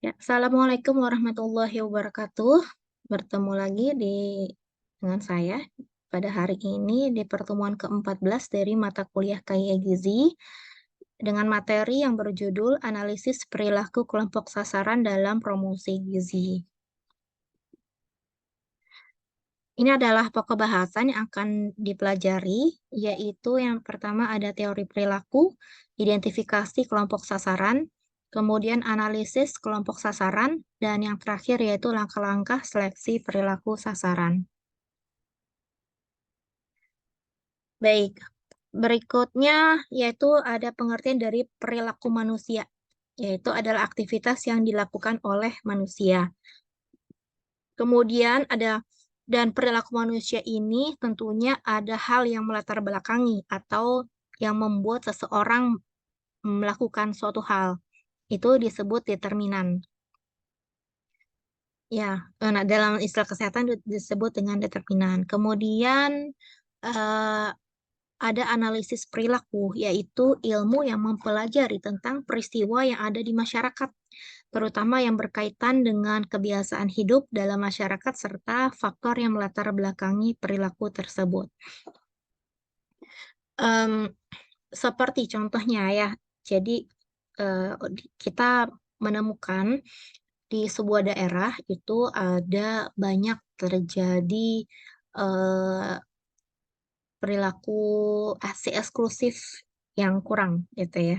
Ya, Assalamualaikum warahmatullahi wabarakatuh. Bertemu lagi dengan saya pada hari ini di pertemuan ke-14 dari mata kuliah Kaya Gizi dengan materi yang berjudul Analisis Perilaku Kelompok Sasaran dalam Promosi Gizi. Ini adalah pokok bahasan yang akan dipelajari, yaitu yang pertama ada teori perilaku, identifikasi kelompok sasaran, kemudian analisis kelompok sasaran, dan yang terakhir yaitu langkah-langkah seleksi perilaku sasaran. Baik, berikutnya yaitu ada pengertian dari perilaku manusia, yaitu adalah aktivitas yang dilakukan oleh manusia. Kemudian dan perilaku manusia ini tentunya ada hal yang melatar belakangi atau yang membuat seseorang melakukan suatu hal. Itu disebut determinan. Ya, nah dalam istilah kesehatan disebut dengan determinan. Kemudian eh, ada analisis perilaku, yaitu ilmu yang mempelajari tentang peristiwa yang ada di masyarakat, terutama yang berkaitan dengan kebiasaan hidup dalam masyarakat serta faktor yang melatar belakangi perilaku tersebut. Em, Seperti contohnya ya, jadi kita menemukan di sebuah daerah itu ada banyak terjadi eh, perilaku ASI eksklusif yang kurang gitu ya.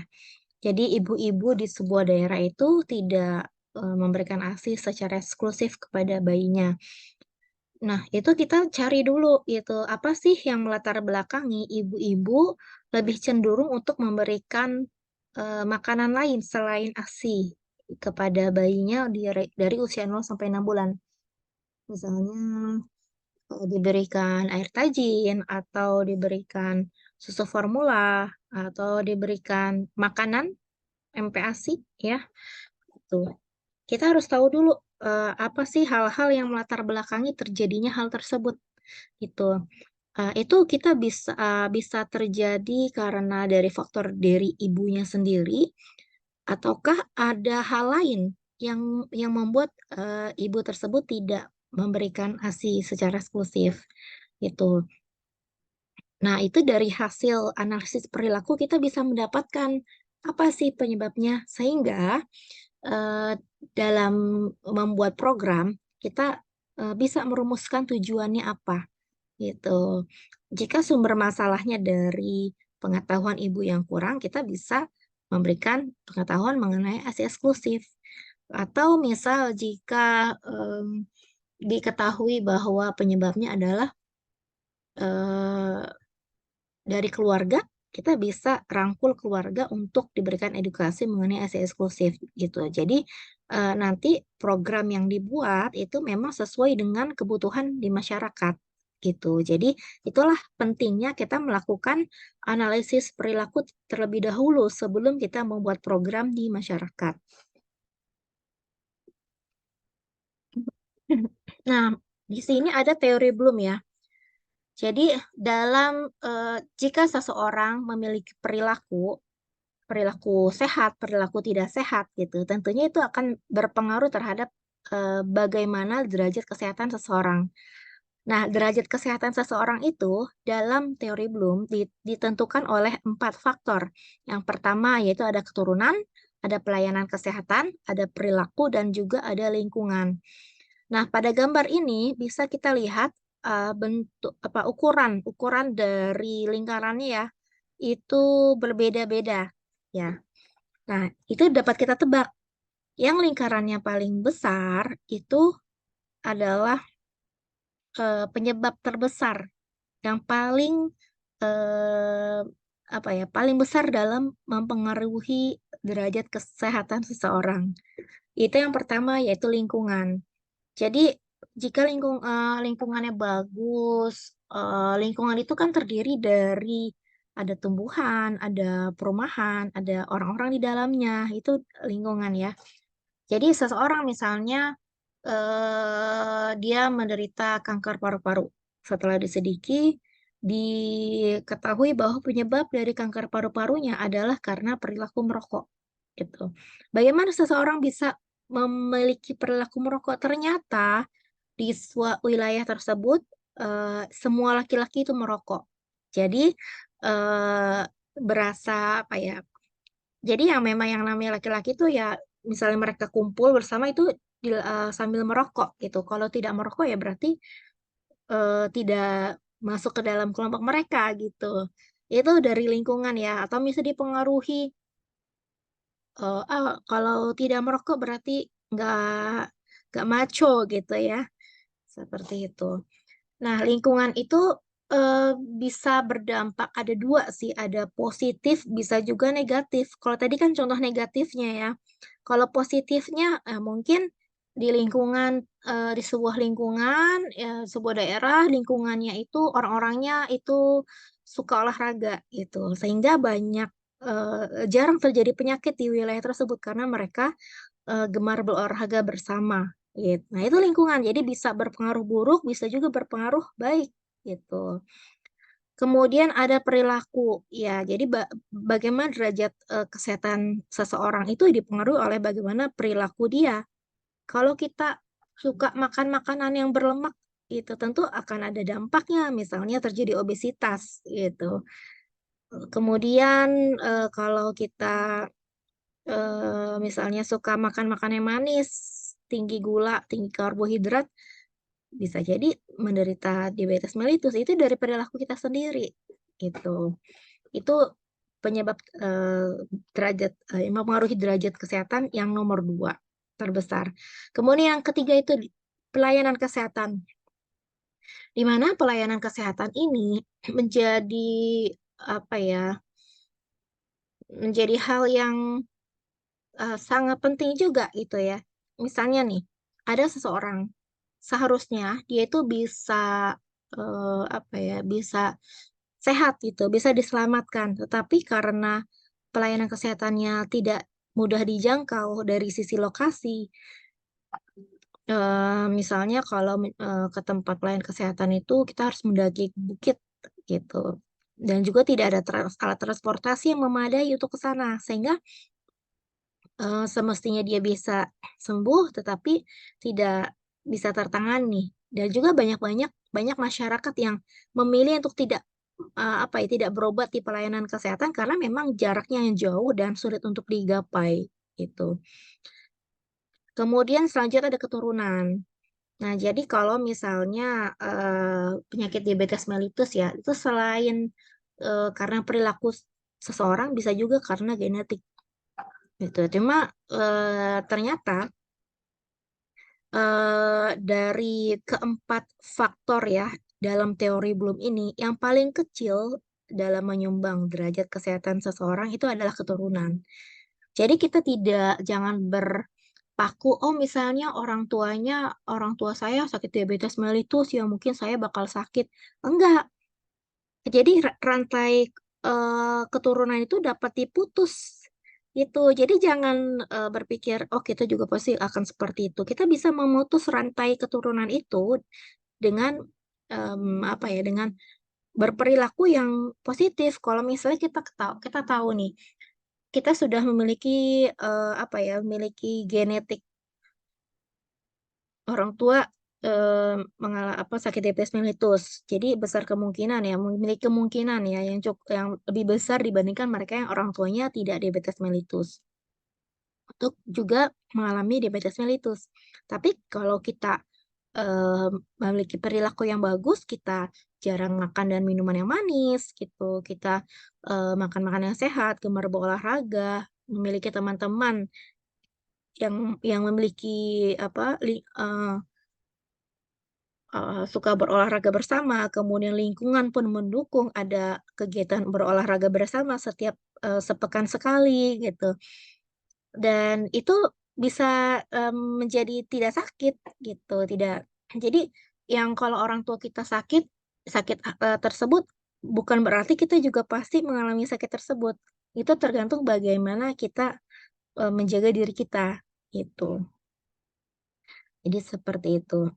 Jadi ibu-ibu di sebuah daerah itu tidak memberikan ASI secara eksklusif kepada bayinya. Nah, itu kita cari dulu itu apa sih yang melatar belakangi ibu-ibu lebih cenderung untuk memberikan makanan lain selain ASI kepada bayinya dari usia 0 sampai 6 bulan. Misalnya diberikan air tajin atau diberikan susu formula atau diberikan makanan MPASI ya. Tuh. Kita harus tahu dulu apa sih hal-hal yang melatar belakangi terjadinya hal tersebut gitu. Itu kita bisa terjadi karena dari faktor dari ibunya sendiri, ataukah ada hal lain yang membuat ibu tersebut tidak memberikan ASI secara eksklusif gitu. Nah, itu dari hasil analisis perilaku kita bisa mendapatkan apa sih penyebabnya, sehingga eh, dalam membuat program kita bisa merumuskan tujuannya apa gitu. Jika sumber masalahnya dari pengetahuan ibu yang kurang, kita bisa memberikan pengetahuan mengenai ASI eksklusif. Atau misal jika diketahui bahwa penyebabnya adalah eh, dari keluarga, kita bisa rangkul keluarga untuk diberikan edukasi mengenai ASI eksklusif gitu. Jadi nanti program yang dibuat itu memang sesuai dengan kebutuhan di masyarakat gitu. Jadi itulah pentingnya kita melakukan analisis perilaku terlebih dahulu sebelum kita membuat program di masyarakat. Nah, di sini ada teori Bloom ya. Jadi jika seseorang memiliki perilaku sehat, perilaku tidak sehat gitu. Tentunya itu akan berpengaruh terhadap bagaimana derajat kesehatan seseorang. Nah, derajat kesehatan seseorang itu dalam teori Bloom ditentukan oleh 4 faktor. Yang pertama yaitu ada keturunan, ada pelayanan kesehatan, ada perilaku, dan juga ada lingkungan. Nah, pada gambar ini bisa kita lihat bentuk apa ukuran dari lingkarannya ya, itu berbeda-beda ya. Nah, itu dapat kita tebak. Yang lingkarannya paling besar itu adalah penyebab terbesar yang paling eh, apa ya, paling besar dalam mempengaruhi derajat kesehatan seseorang. Itu yang pertama yaitu lingkungan. Jadi jika lingkungannya bagus, lingkungan itu kan terdiri dari ada tumbuhan, ada perumahan, ada orang-orang di dalamnya, itu lingkungan ya. Jadi seseorang misalnya dia menderita kanker paru-paru. Setelah diselidiki, diketahui bahwa penyebab dari kanker paru-parunya adalah karena perilaku merokok. Gitu. Bagaimana seseorang bisa memiliki perilaku merokok, ternyata di wilayah tersebut semua laki-laki itu merokok. Jadi eh, berasa apa ya? Jadi yang memang yang namanya laki-laki itu ya misalnya mereka kumpul bersama itu sambil merokok gitu. Kalau tidak merokok ya berarti tidak masuk ke dalam kelompok mereka gitu. Itu dari lingkungan ya, atau misalnya dipengaruhi kalau tidak merokok berarti nggak nggak maco gitu ya, seperti itu. Nah, lingkungan itu eh, bisa berdampak ada dua sih, ada positif bisa juga negatif. Kalau tadi kan contoh negatifnya ya. Kalau positifnya mungkin di lingkungan di sebuah lingkungan sebuah daerah lingkungannya itu orang-orangnya itu suka olahraga gitu. Sehingga banyak jarang terjadi penyakit di wilayah tersebut karena mereka gemar berolahraga bersama gitu. Nah, itu lingkungan. Jadi bisa berpengaruh buruk, bisa juga berpengaruh baik gitu. Kemudian ada perilaku. Ya, jadi bagaimana derajat kesehatan seseorang itu dipengaruhi oleh bagaimana perilaku dia. Kalau kita suka makan makanan yang berlemak, itu tentu akan ada dampaknya, misalnya terjadi obesitas gitu. Kemudian kalau kita misalnya suka makan makanan yang manis, tinggi gula, tinggi karbohidrat, bisa jadi menderita diabetes mellitus. Itu dari perilaku kita sendiri, gitu. Itu penyebab derajat yang mempengaruhi derajat kesehatan yang nomor dua terbesar. Kemudian yang ketiga itu pelayanan kesehatan, di mana pelayanan kesehatan ini menjadi apa ya, menjadi hal yang sangat penting juga gitu ya. Misalnya nih, ada seseorang seharusnya dia itu bisa apa ya, bisa sehat gitu, bisa diselamatkan. Tetapi karena pelayanan kesehatannya tidak mudah dijangkau dari sisi lokasi, misalnya kalau ke tempat pelayanan kesehatan itu kita harus mendaki bukit gitu. Dan juga tidak ada alat transportasi yang memadai untuk ke sana, sehingga semestinya dia bisa sembuh tetapi tidak bisa tertangani dan juga banyak banyak masyarakat yang memilih untuk tidak apa ya tidak berobat di pelayanan kesehatan karena memang jaraknya yang jauh dan sulit untuk digapai itu. Kemudian selanjutnya ada keturunan. Nah, jadi kalau misalnya penyakit diabetes mellitus ya itu selain karena perilaku seseorang bisa juga karena genetik gitu. Cuma ternyata dari keempat faktor ya dalam teori Bloom ini, yang paling kecil dalam menyumbang derajat kesehatan seseorang itu adalah keturunan. Jadi kita jangan berpaku, oh misalnya orang tua saya sakit diabetes mellitus, ya mungkin saya bakal sakit. Enggak. Jadi rantai keturunan itu dapat diputus itu. Jadi jangan berpikir oh kita juga pasti akan seperti itu. Kita bisa memutus rantai keturunan itu dengan apa ya? Dengan berperilaku yang positif. Kalau misalnya kita tahu nih, kita sudah memiliki apa ya? Memiliki genetik orang tua mengalami apa sakit diabetes mellitus. Jadi besar kemungkinan ya memiliki kemungkinan ya yang lebih besar dibandingkan mereka yang orang tuanya tidak diabetes mellitus untuk juga mengalami diabetes mellitus. Tapi kalau kita eh, memiliki perilaku yang bagus, kita jarang makan dan minuman yang manis gitu, kita makan makanan yang sehat, gemar berolahraga, memiliki teman-teman yang memiliki apa suka berolahraga bersama, kemudian lingkungan pun mendukung ada kegiatan berolahraga bersama setiap sepekan sekali gitu. Dan itu bisa menjadi tidak sakit gitu, tidak. Jadi yang kalau orang tua kita sakit, sakit tersebut bukan berarti kita juga pasti mengalami sakit tersebut. Itu tergantung bagaimana kita menjaga diri kita gitu. Jadi seperti itu.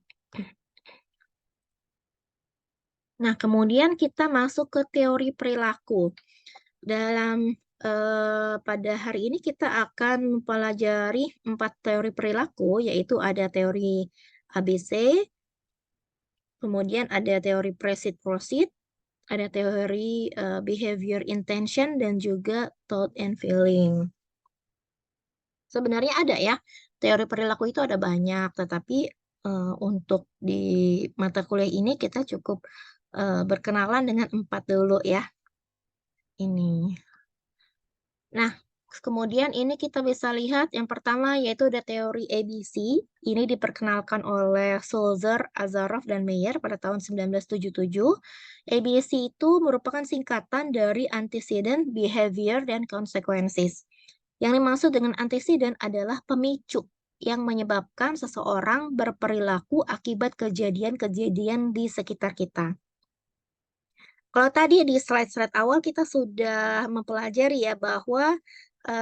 Nah, kemudian kita masuk ke teori perilaku. Dalam pada hari ini kita akan mempelajari 4 teori perilaku, yaitu ada teori ABC, kemudian ada teori Precede-Proceed, ada teori behavior intention, dan juga thought and feeling. Sebenarnya ada ya, teori perilaku itu ada banyak, tetapi untuk di mata kuliah ini kita cukup berkenalan dengan 4 dulu ya. Ini. Nah, kemudian ini kita bisa lihat yang pertama yaitu ada teori ABC. Ini diperkenalkan oleh Sulzer, Azaroff, dan Meyer pada tahun 1977. ABC itu merupakan singkatan dari antecedent, behavior, dan consequences. Yang dimaksud dengan antecedent adalah pemicu yang menyebabkan seseorang berperilaku akibat kejadian-kejadian di sekitar kita. Kalau tadi di slide-slide awal kita sudah mempelajari ya bahwa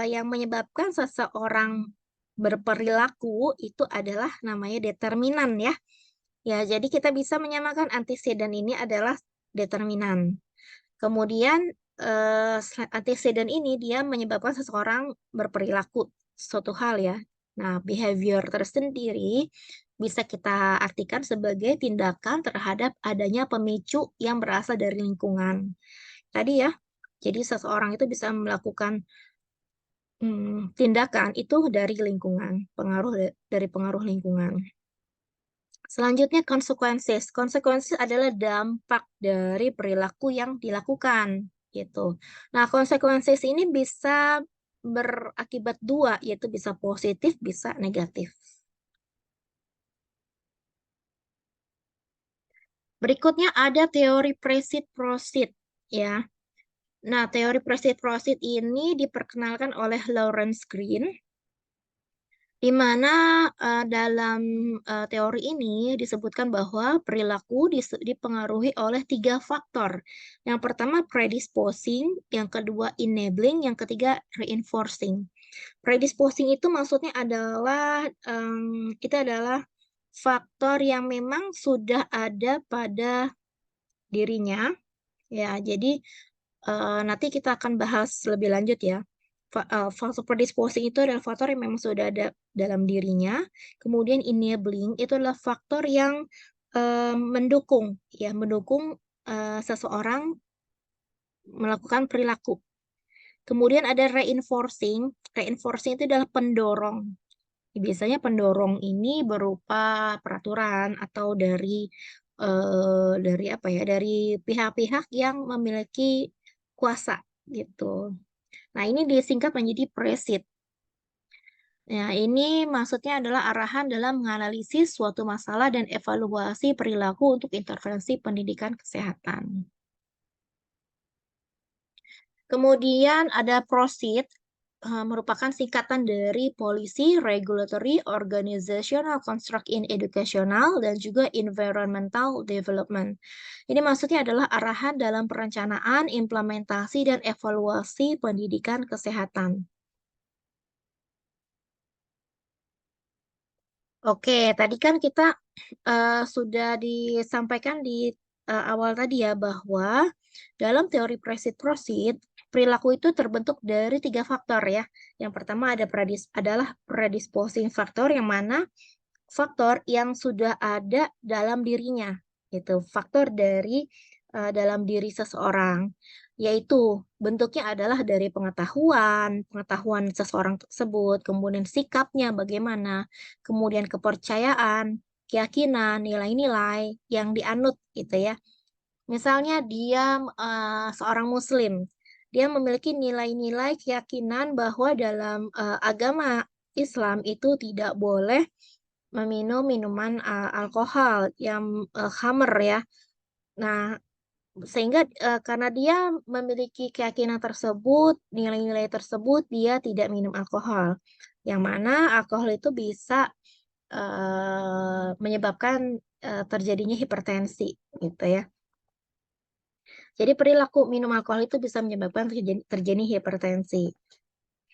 yang menyebabkan seseorang berperilaku itu adalah namanya determinan ya. Ya, jadi kita bisa menyamakan antecedent ini adalah determinan. Kemudian antecedent ini dia menyebabkan seseorang berperilaku suatu hal ya. Nah, behavior tersendiri bisa kita artikan sebagai tindakan terhadap adanya pemicu yang berasal dari lingkungan. Tadi ya, jadi seseorang itu bisa melakukan tindakan itu dari lingkungan, dari pengaruh lingkungan. Selanjutnya consequences. Consequences adalah dampak dari perilaku yang dilakukan gitu. Nah, consequences ini bisa berakibat dua, yaitu bisa positif, bisa negatif. Berikutnya ada teori Precede-Proceed ya. Nah, teori Precede-Proceed ini diperkenalkan oleh Lawrence Green, di mana dalam teori ini disebutkan bahwa perilaku dipengaruhi oleh 3 faktor. Yang pertama predisposing, yang kedua enabling, yang ketiga reinforcing. Predisposing itu maksudnya adalah faktor yang memang sudah ada pada dirinya. Ya, jadi nanti kita akan bahas lebih lanjut ya. Faktor predisposing itu adalah faktor yang memang sudah ada dalam dirinya. Kemudian enabling itu adalah faktor yang mendukung seseorang melakukan perilaku. Kemudian ada reinforcing. Reinforcing itu adalah pendorong. Biasanya pendorong ini berupa peraturan atau dari apa ya? Dari pihak-pihak yang memiliki kuasa gitu. Nah, ini disingkat menjadi PRESID. Nah, ini maksudnya adalah arahan dalam menganalisis suatu masalah dan evaluasi perilaku untuk intervensi pendidikan kesehatan. Kemudian ada PROCEED, merupakan singkatan dari Policy, Regulatory, Organizational Construct in Educational, dan juga Environmental Development. Ini maksudnya adalah arahan dalam perencanaan, implementasi, dan evaluasi pendidikan kesehatan. Oke, tadi kan kita sudah disampaikan di awal tadi ya bahwa dalam teori Precede-Proceed, perilaku itu terbentuk dari 3 faktor ya. Yang pertama adalah predisposing faktor, yang mana faktor yang sudah ada dalam dirinya, itu faktor dari dalam diri seseorang, yaitu bentuknya adalah dari pengetahuan seseorang tersebut, kemudian sikapnya bagaimana, kemudian kepercayaan, keyakinan, nilai-nilai yang dianut gitu ya. Misalnya dia seorang Muslim, dia memiliki nilai-nilai keyakinan bahwa dalam agama Islam itu tidak boleh meminum minuman alkohol yang khamr ya. Nah, sehingga karena dia memiliki keyakinan tersebut, nilai-nilai tersebut, dia tidak minum alkohol. Yang mana alkohol itu bisa menyebabkan terjadinya hipertensi gitu ya. Jadi perilaku minum alkohol itu bisa menyebabkan terjadi hipertensi.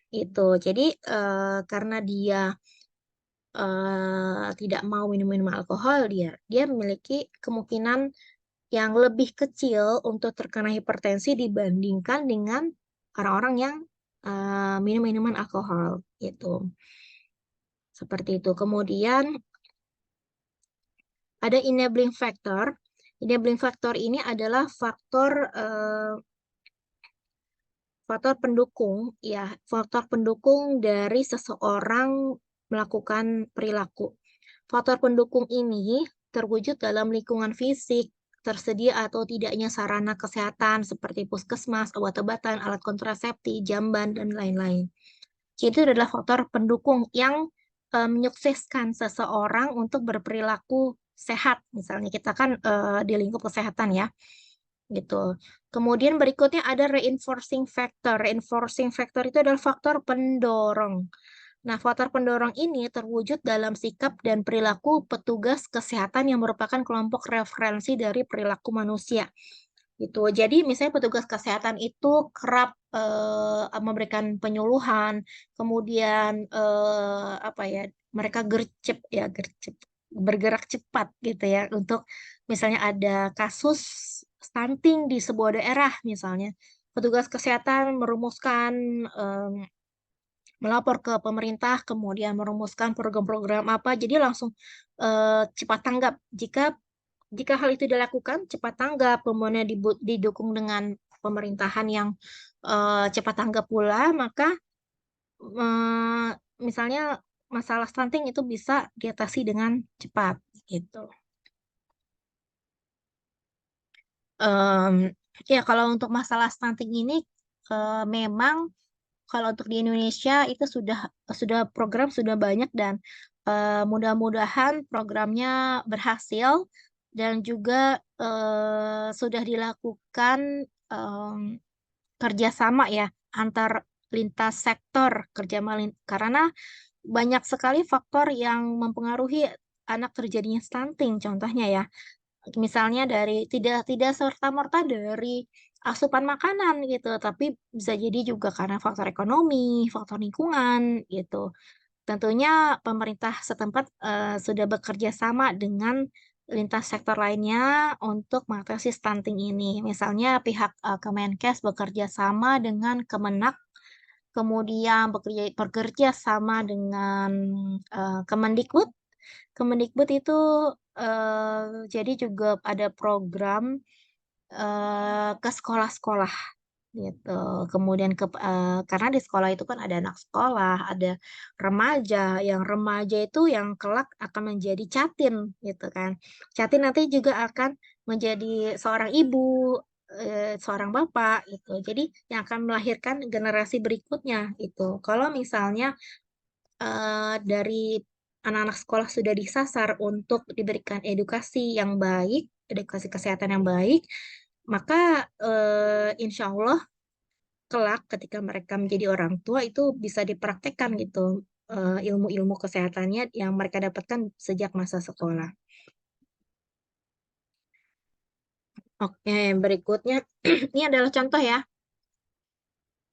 Itu. Jadi karena dia tidak mau minum alkohol, dia memiliki kemungkinan yang lebih kecil untuk terkena hipertensi dibandingkan dengan orang-orang yang minum minuman alkohol gitu. Seperti itu. Kemudian ada enabling factor. Enabling factor ini adalah faktor pendukung, ya, faktor pendukung dari seseorang melakukan perilaku. Faktor pendukung ini terwujud dalam lingkungan fisik, tersedia atau tidaknya sarana kesehatan seperti puskesmas, obat-obatan, alat kontrasepsi, jamban, dan lain-lain. Jadi itu adalah faktor pendukung yang menyukseskan seseorang untuk berperilaku sehat. Misalnya kita kan di lingkup kesehatan ya, gitu. Kemudian berikutnya ada reinforcing factor. Reinforcing factor itu adalah faktor pendorong. Nah, faktor pendorong ini terwujud dalam sikap dan perilaku petugas kesehatan yang merupakan kelompok referensi dari perilaku manusia. Gitu. Jadi, misalnya petugas kesehatan itu kerap memberikan penyuluhan, kemudian apa ya, mereka gercep ya, gercep, bergerak cepat gitu ya untuk misalnya ada kasus stunting di sebuah daerah misalnya. Petugas kesehatan merumuskan melapor ke pemerintah, kemudian merumuskan program-program apa, jadi langsung cepat tanggap. Jika hal itu dilakukan, cepat tanggap, kemudian didukung dengan pemerintahan yang cepat tanggap pula, maka eh, misalnya masalah stunting itu bisa diatasi dengan cepat, gitu. Em, ya, kalau untuk masalah stunting ini memang kalau untuk di Indonesia itu sudah program sudah banyak dan mudah-mudahan programnya berhasil dan juga sudah dilakukan em, kerjasama ya antar lintas sektor karena banyak sekali faktor yang mempengaruhi anak terjadinya stunting. Contohnya ya, misalnya dari tidak serta-merta dari asupan makanan gitu, tapi bisa jadi juga karena faktor ekonomi, faktor lingkungan gitu. Tentunya pemerintah setempat sudah bekerja sama dengan lintas sektor lainnya untuk mengatasi stunting ini. Misalnya pihak Kemenkes bekerja sama dengan Kemenak, kemudian bekerja sama dengan Kemendikbud. Kemendikbud itu jadi juga ada program ke sekolah-sekolah gitu. Kemudian karena di sekolah itu kan ada anak sekolah, ada remaja. Yang remaja itu yang kelak akan menjadi catin gitu kan. Catin nanti juga akan menjadi seorang ibu, seorang bapak gitu. Jadi yang akan melahirkan generasi berikutnya itu. Kalau misalnya dari anak-anak sekolah sudah disasar untuk diberikan edukasi yang baik, edukasi kesehatan yang baik, maka insya Allah kelak ketika mereka menjadi orang tua itu bisa dipraktekkan gitu ilmu-ilmu kesehatannya yang mereka dapatkan sejak masa sekolah. Oke, berikutnya ini adalah contoh ya.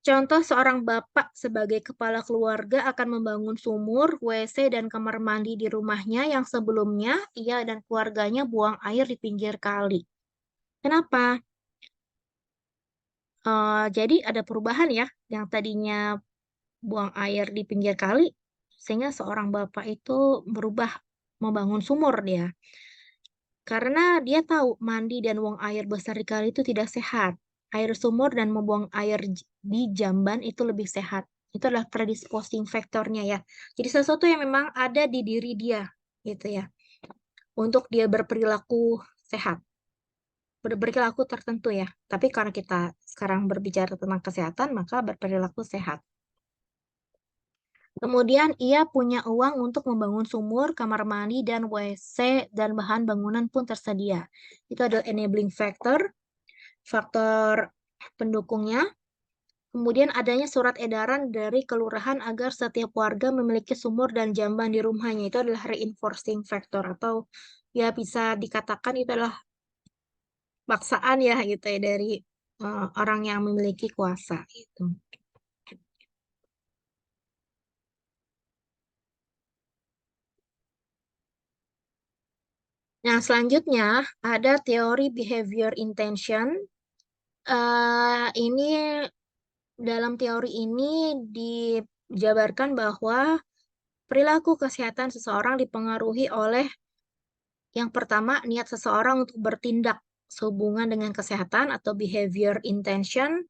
Contoh seorang bapak sebagai kepala keluarga akan membangun sumur, WC, dan kamar mandi di rumahnya yang sebelumnya ia dan keluarganya buang air di pinggir kali. Kenapa? Jadi ada perubahan ya, yang tadinya buang air di pinggir kali, sehingga seorang bapak itu berubah membangun sumur dia. Karena dia tahu mandi dan buang air besar di kali itu tidak sehat. Air sumur dan membuang air di jamban itu lebih sehat. Itu adalah predisposing faktornya ya. Jadi sesuatu yang memang ada di diri dia gitu ya. Untuk dia berperilaku sehat. Berperilaku tertentu ya. Tapi karena kita sekarang berbicara tentang kesehatan, maka berperilaku sehat. Kemudian ia punya uang untuk membangun sumur, kamar mandi, dan WC, dan bahan bangunan pun tersedia. Itu adalah enabling factor, faktor pendukungnya. Kemudian adanya surat edaran dari kelurahan agar setiap warga memiliki sumur dan jamban di rumahnya. Itu adalah reinforcing factor atau ya bisa dikatakan itu adalah paksaan ya gitu ya dari orang yang memiliki kuasa itu. Nah, selanjutnya ada teori behavior intention. Ini dalam teori ini dijabarkan bahwa perilaku kesehatan seseorang dipengaruhi oleh yang pertama, niat seseorang untuk bertindak sehubungan dengan kesehatan atau behavioral intention,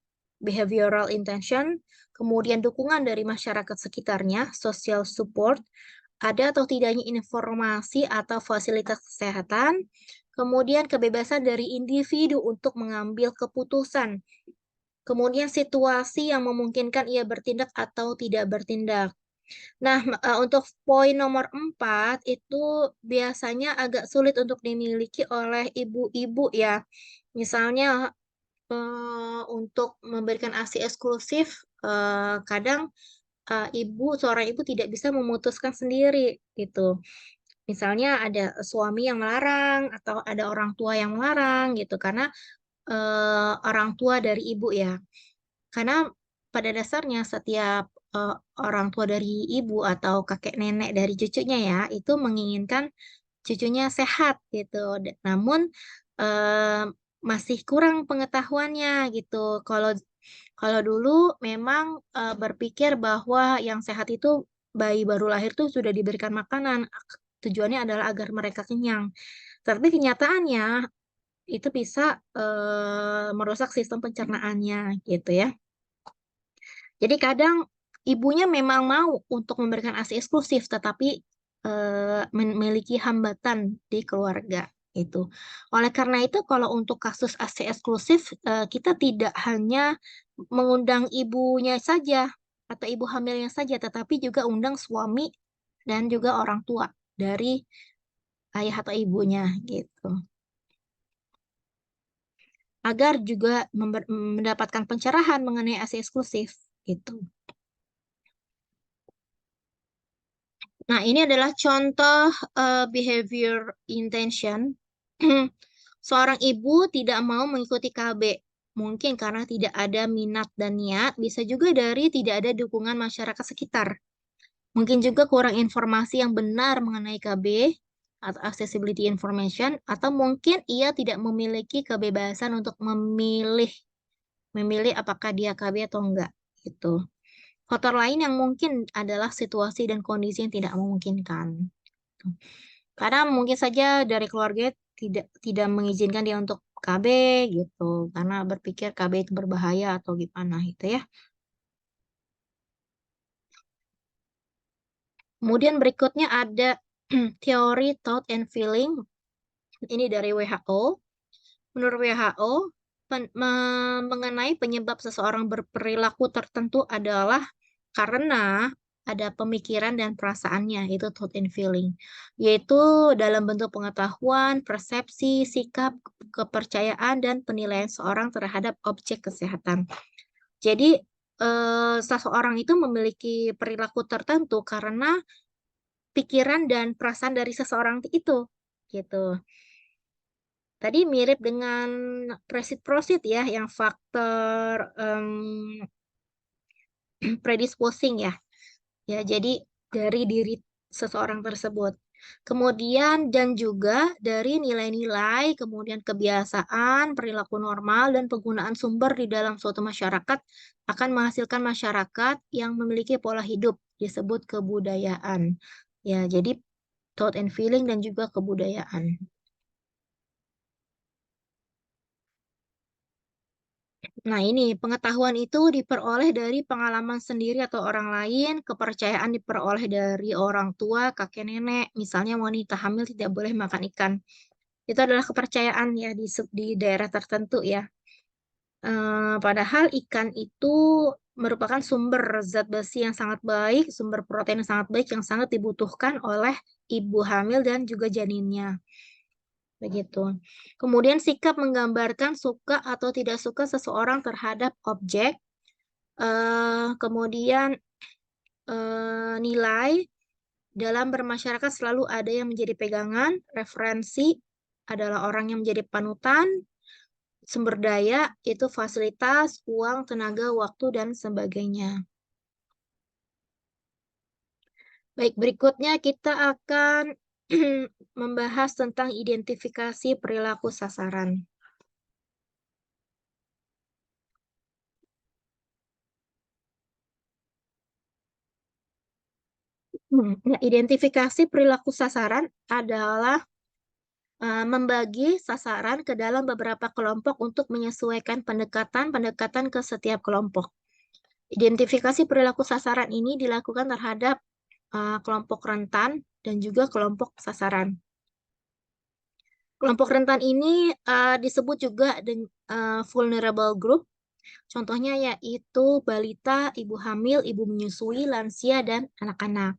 kemudian dukungan dari masyarakat sekitarnya, social support, ada atau tidaknya informasi atau fasilitas kesehatan, kemudian kebebasan dari individu untuk mengambil keputusan, kemudian situasi yang memungkinkan ia bertindak atau tidak bertindak. Nah, untuk poin nomor 4 itu biasanya agak sulit untuk dimiliki oleh ibu-ibu ya. Misalnya untuk memberikan ASI eksklusif, kadang seorang ibu tidak bisa memutuskan sendiri gitu. Misalnya ada suami yang melarang atau ada orang tua yang melarang gitu, karena orang tua dari ibu ya. Karena pada dasarnya setiap orang tua dari ibu atau kakek nenek dari cucunya ya, itu menginginkan cucunya sehat gitu. Namun eh, masih kurang pengetahuannya gitu. Kalau kalau dulu memang berpikir bahwa yang sehat itu bayi baru lahir tuh sudah diberikan makanan. Tujuannya adalah agar mereka kenyang. Tapi kenyataannya itu bisa merusak sistem pencernaannya gitu ya. Jadi kadang ibunya memang mau untuk memberikan ASI eksklusif, tetapi memiliki hambatan di keluarga itu. Oleh karena itu, kalau untuk kasus ASI eksklusif, kita tidak hanya mengundang ibunya saja atau ibu hamilnya saja, tetapi juga undang suami dan juga orang tua dari ayah atau ibunya gitu. Agar juga mendapatkan pencerahan mengenai ASI eksklusif gitu. Nah, ini adalah contoh behavior intention. Seorang ibu tidak mau mengikuti KB. Mungkin karena tidak ada minat dan niat, bisa juga dari tidak ada dukungan masyarakat sekitar. Mungkin juga kurang informasi yang benar mengenai KB atau accessibility information, atau mungkin ia tidak memiliki kebebasan untuk memilih memilih apakah dia KB atau enggak gitu. Faktor lain yang mungkin adalah situasi dan kondisi yang tidak memungkinkan. Karena mungkin saja dari keluarga tidak mengizinkan dia untuk KB gitu, karena berpikir KB itu berbahaya atau gimana gitu ya. Kemudian berikutnya ada teori thought and feeling. Ini dari WHO. Menurut WHO, mengenai penyebab seseorang berperilaku tertentu adalah karena ada pemikiran dan perasaannya, itu thought and feeling, yaitu dalam bentuk pengetahuan, persepsi, sikap, kepercayaan, dan penilaian seorang terhadap objek kesehatan. Jadi, seseorang itu memiliki perilaku tertentu karena pikiran dan perasaan dari seseorang itu, gitu. Tadi mirip dengan reciprocity ya, yang faktor predisposing ya. Ya, jadi dari diri seseorang tersebut. Kemudian dan juga dari nilai-nilai, kemudian kebiasaan, perilaku normal, dan penggunaan sumber di dalam suatu masyarakat akan menghasilkan masyarakat yang memiliki pola hidup disebut kebudayaan. Ya, jadi thought and feeling dan juga kebudayaan. Nah, ini pengetahuan itu diperoleh dari pengalaman sendiri atau orang lain, kepercayaan diperoleh dari orang tua, kakek nenek. Misalnya wanita hamil tidak boleh makan ikan. Itu adalah kepercayaan ya di daerah tertentu ya. Padahal ikan itu merupakan sumber zat besi yang sangat baik, sumber protein yang sangat baik yang sangat dibutuhkan oleh ibu hamil dan juga janinnya. Begitu. Kemudian sikap menggambarkan suka atau tidak suka seseorang terhadap objek. Kemudian nilai dalam bermasyarakat selalu ada yang menjadi pegangan, referensi adalah orang yang menjadi panutan, sumber daya itu fasilitas, uang, tenaga, waktu, dan sebagainya. Baik, berikutnya kita akan membahas tentang identifikasi perilaku sasaran. Nah, identifikasi perilaku sasaran adalah membagi sasaran ke dalam beberapa kelompok untuk menyesuaikan pendekatan-pendekatan ke setiap kelompok. Identifikasi perilaku sasaran ini dilakukan terhadap kelompok rentan dan juga kelompok sasaran. Kelompok rentan ini disebut juga vulnerable group. Contohnya yaitu balita, ibu hamil, ibu menyusui, lansia, dan anak-anak.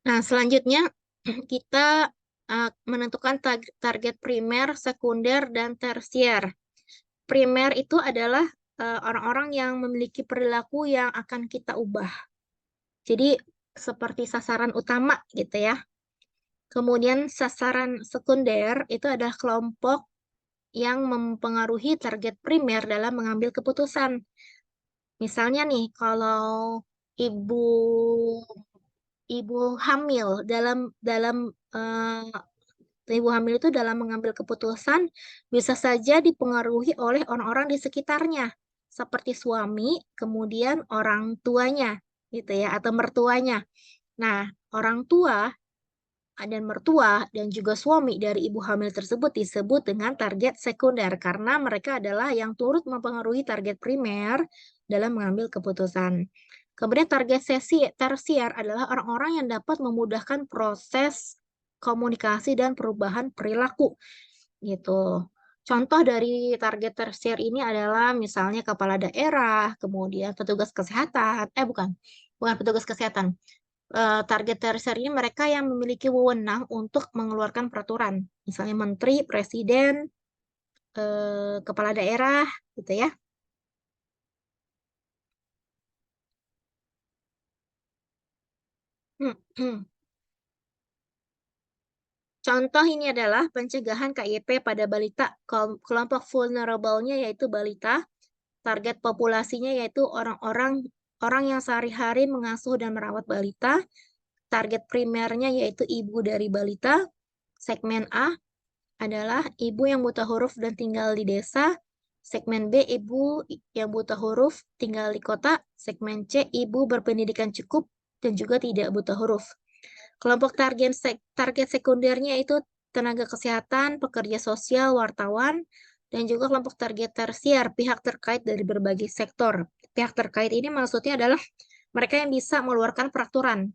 Nah, selanjutnya kita menentukan target primer, sekunder, dan tersier. Primer itu adalah orang-orang yang memiliki perilaku yang akan kita ubah. Jadi seperti sasaran utama gitu ya. Kemudian sasaran sekunder itu adalah kelompok yang mempengaruhi target primer dalam mengambil keputusan. Misalnya nih, kalau ibu ibu hamil dalam ibu hamil itu dalam mengambil keputusan bisa saja dipengaruhi oleh orang-orang di sekitarnya, seperti suami, kemudian orang tuanya, gitu ya, atau mertuanya. Nah, orang tua dan mertua dan juga suami dari ibu hamil tersebut disebut dengan target sekunder karena mereka adalah yang turut mempengaruhi target primer dalam mengambil keputusan. Kemudian target tersier adalah orang-orang yang dapat memudahkan proses komunikasi dan perubahan perilaku gitu. Contoh dari target tersier ini adalah misalnya kepala daerah, kemudian petugas kesehatan, bukan petugas kesehatan, target tersier ini mereka yang memiliki wewenang untuk mengeluarkan peraturan, misalnya menteri, presiden, kepala daerah, gitu ya. Hmm, hmm. Contoh ini adalah pencegahan KIP pada balita. Kelompok vulnerable-nya yaitu balita, target populasinya yaitu orang yang sehari-hari mengasuh dan merawat balita, target primernya yaitu ibu dari balita, segmen A adalah ibu yang buta huruf dan tinggal di desa. Segmen B, ibu yang buta huruf tinggal di kota. Segmen C, ibu berpendidikan cukup dan juga tidak buta huruf. Kelompok target sekundernya itu tenaga kesehatan, pekerja sosial, wartawan, dan juga kelompok target tersier, pihak terkait dari berbagai sektor. Pihak terkait ini maksudnya adalah mereka yang bisa mengeluarkan peraturan,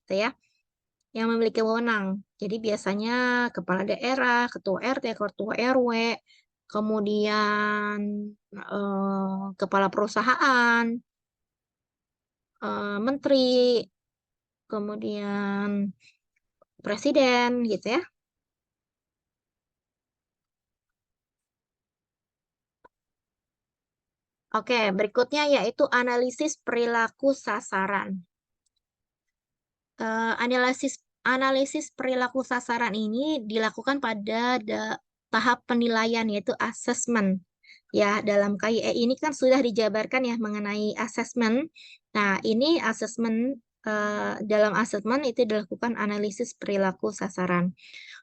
gitu ya, yang memiliki wewenang. Jadi biasanya kepala daerah, ketua RT, ketua RW, kemudian kepala perusahaan, menteri, kemudian presiden, gitu ya. Oke, berikutnya yaitu analisis perilaku sasaran. Analisis analisis perilaku sasaran ini dilakukan pada tahap penilaian yaitu assessment. Ya, dalam KIE ini kan sudah dijabarkan ya mengenai assessment. Nah, ini dalam assessment itu dilakukan analisis perilaku sasaran.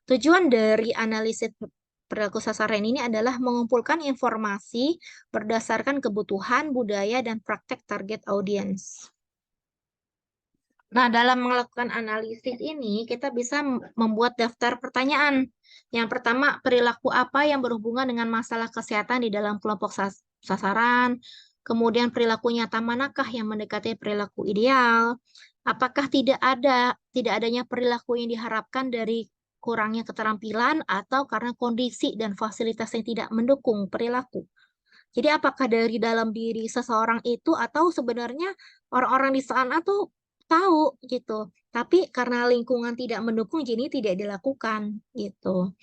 Tujuan dari analisis perilaku sasaran ini adalah mengumpulkan informasi berdasarkan kebutuhan, budaya, dan praktek target audience. Nah, dalam melakukan analisis ini, kita bisa membuat daftar pertanyaan. Yang pertama, perilaku apa yang berhubungan dengan masalah kesehatan di dalam kelompok sasaran? Kemudian perilaku nyata manakah yang mendekati perilaku ideal? Apakah tidak adanya perilaku yang diharapkan dari kurangnya keterampilan atau karena kondisi dan fasilitas yang tidak mendukung perilaku? Jadi apakah dari dalam diri seseorang itu atau sebenarnya orang-orang di sana tuh tahu gitu, tapi karena lingkungan tidak mendukung jadi tidak dilakukan gitu.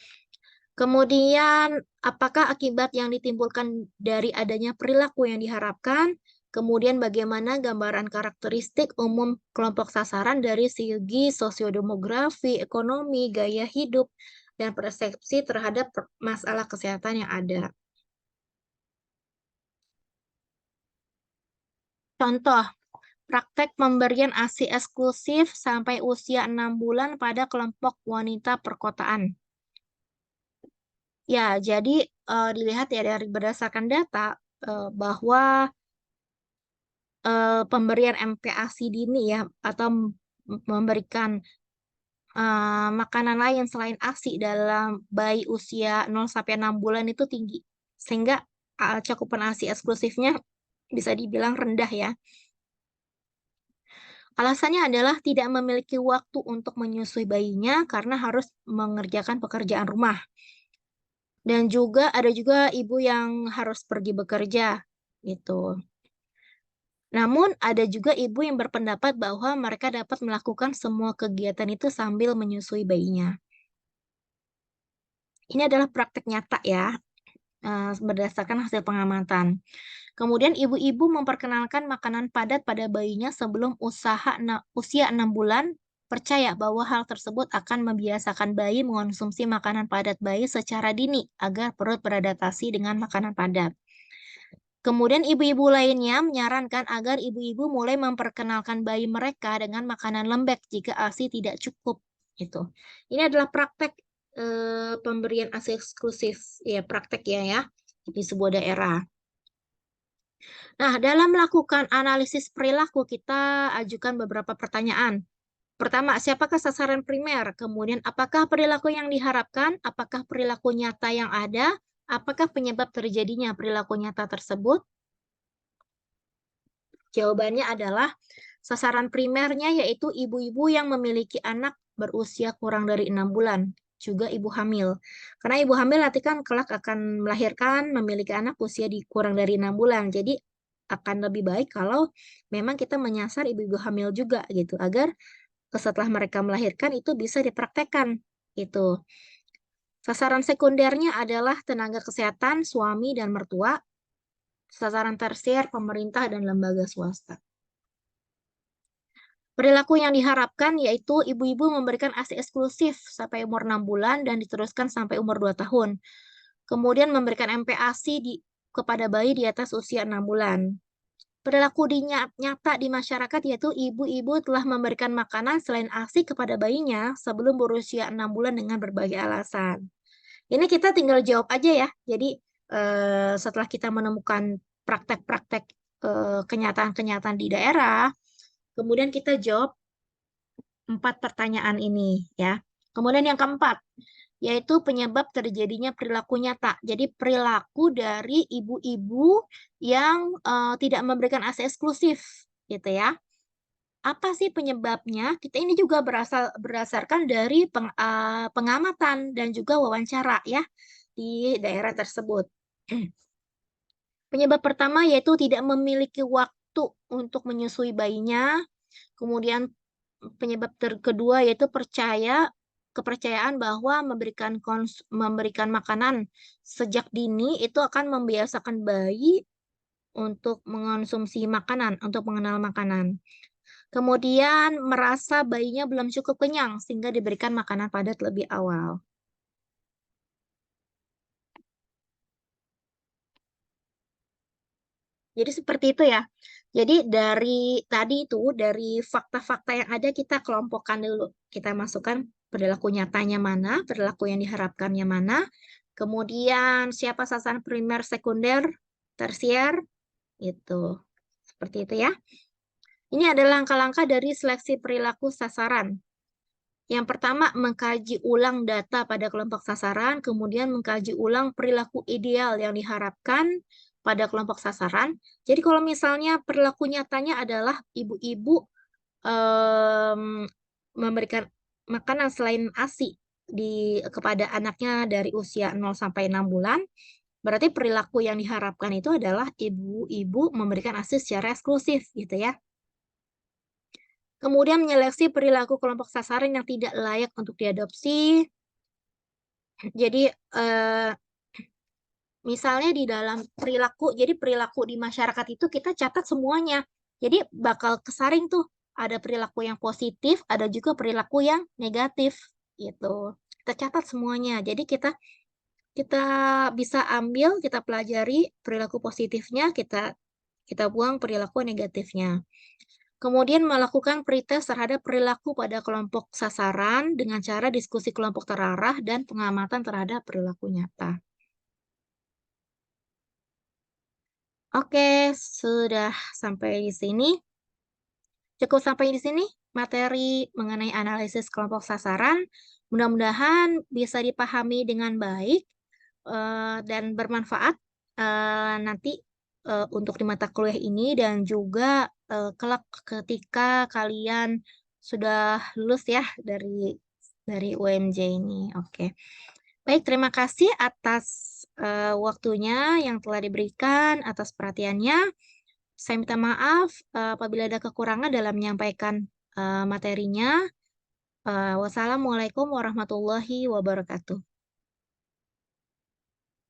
Kemudian apakah akibat yang ditimbulkan dari adanya perilaku yang diharapkan? Kemudian bagaimana gambaran karakteristik umum kelompok sasaran dari segi sosiodemografi, ekonomi, gaya hidup, dan persepsi terhadap masalah kesehatan yang ada. Contoh, praktek pemberian ASI eksklusif sampai usia 6 bulan pada kelompok wanita perkotaan. Ya, jadi dilihat ya dari berdasarkan data bahwa pemberian MPASI dini ya, atau memberikan makanan lain selain ASI dalam bayi usia 0 sampai 6 bulan itu tinggi. Sehingga cakupan ASI eksklusifnya bisa dibilang rendah ya. Alasannya adalah tidak memiliki waktu untuk menyusui bayinya karena harus mengerjakan pekerjaan rumah. Dan juga ada juga ibu yang harus pergi bekerja gitu. Namun ada juga ibu yang berpendapat bahwa mereka dapat melakukan semua kegiatan itu sambil menyusui bayinya. Ini adalah praktek nyata ya, berdasarkan hasil pengamatan. Kemudian ibu-ibu memperkenalkan makanan padat pada bayinya sebelum usia 6 bulan, percaya bahwa hal tersebut akan membiasakan bayi mengonsumsi makanan padat bayi secara dini agar perut beradaptasi dengan makanan padat. Kemudian ibu-ibu lainnya menyarankan agar ibu-ibu mulai memperkenalkan bayi mereka dengan makanan lembek jika ASI tidak cukup. Gitu. Ini adalah praktek pemberian ASI eksklusif, ya praktek ya di sebuah daerah. Nah, dalam melakukan analisis perilaku kita ajukan beberapa pertanyaan. Pertama, siapakah sasaran primer? Kemudian, apakah perilaku yang diharapkan? Apakah perilaku nyata yang ada? Apakah penyebab terjadinya perilaku nyata tersebut? Jawabannya adalah sasaran primernya yaitu ibu-ibu yang memiliki anak berusia kurang dari 6 bulan, juga ibu hamil. Karena ibu hamil nanti kan kelak akan melahirkan, memiliki anak usia kurang dari 6 bulan. Jadi akan lebih baik kalau memang kita menyasar ibu-ibu hamil juga gitu, agar setelah mereka melahirkan itu bisa dipraktekkan itu. Sasaran sekundernya adalah tenaga kesehatan, suami dan mertua. Sasaran tersier, pemerintah dan lembaga swasta. Perilaku yang diharapkan yaitu ibu-ibu memberikan ASI eksklusif sampai umur 6 bulan dan diteruskan sampai umur 2 tahun. Kemudian memberikan MPASI kepada bayi di atas usia 6 bulan. Perilaku nyata di masyarakat yaitu ibu-ibu telah memberikan makanan selain ASI kepada bayinya sebelum berusia 6 bulan dengan berbagai alasan. Ini kita tinggal jawab aja ya. Jadi setelah kita menemukan praktek-praktek kenyataan-kenyataan di daerah, kemudian kita jawab 4 pertanyaan ini ya. Kemudian yang keempat, yaitu penyebab terjadinya perilaku nyata. Jadi perilaku dari ibu-ibu yang tidak memberikan ASI eksklusif gitu ya. Apa sih penyebabnya? Kita ini juga berdasarkan dari pengamatan dan juga wawancara ya di daerah tersebut. Penyebab pertama yaitu tidak memiliki waktu untuk menyusui bayinya. Kemudian penyebab kedua yaitu kepercayaan bahwa memberikan makanan sejak dini itu akan membiasakan bayi untuk mengonsumsi makanan, untuk mengenal makanan. Kemudian merasa bayinya belum cukup kenyang sehingga diberikan makanan padat lebih awal. Jadi seperti itu ya. Jadi dari fakta-fakta yang ada kita kelompokkan dulu. Kita masukkan perilaku nyatanya mana, perilaku yang diharapkannya mana, kemudian siapa sasaran primer, sekunder, tersier, itu. Seperti itu ya. Ini adalah langkah-langkah dari seleksi perilaku sasaran. Yang pertama, mengkaji ulang data pada kelompok sasaran, kemudian mengkaji ulang perilaku ideal yang diharapkan pada kelompok sasaran. Jadi kalau misalnya perilaku nyatanya adalah ibu-ibu memberikan makanan selain ASI kepada anaknya dari usia 0 sampai 6 bulan, berarti perilaku yang diharapkan itu adalah ibu-ibu memberikan ASI secara eksklusif gitu ya. Kemudian menyeleksi perilaku kelompok sasaran yang tidak layak untuk diadopsi. Jadi misalnya di dalam perilaku, jadi perilaku di masyarakat itu kita catat semuanya. Jadi bakal kesaring tuh, ada perilaku yang positif, ada juga perilaku yang negatif gitu. Kita catat semuanya. Jadi kita kita bisa ambil, kita pelajari perilaku positifnya, kita buang perilaku negatifnya. Kemudian melakukan pretest terhadap perilaku pada kelompok sasaran dengan cara diskusi kelompok terarah dan pengamatan terhadap perilaku nyata. Oke, sudah sampai di sini. Cukup sampai di sini materi mengenai analisis kelompok sasaran. Mudah-mudahan bisa dipahami dengan baik, dan bermanfaat, nanti, untuk di mata kuliah ini dan juga, kelak ketika kalian sudah lulus ya dari UMJ ini. Oke. Baik, terima kasih atas, waktunya yang telah diberikan, atas perhatiannya. Saya minta maaf, apabila ada kekurangan dalam menyampaikan, materinya. Wassalamualaikum warahmatullahi wabarakatuh.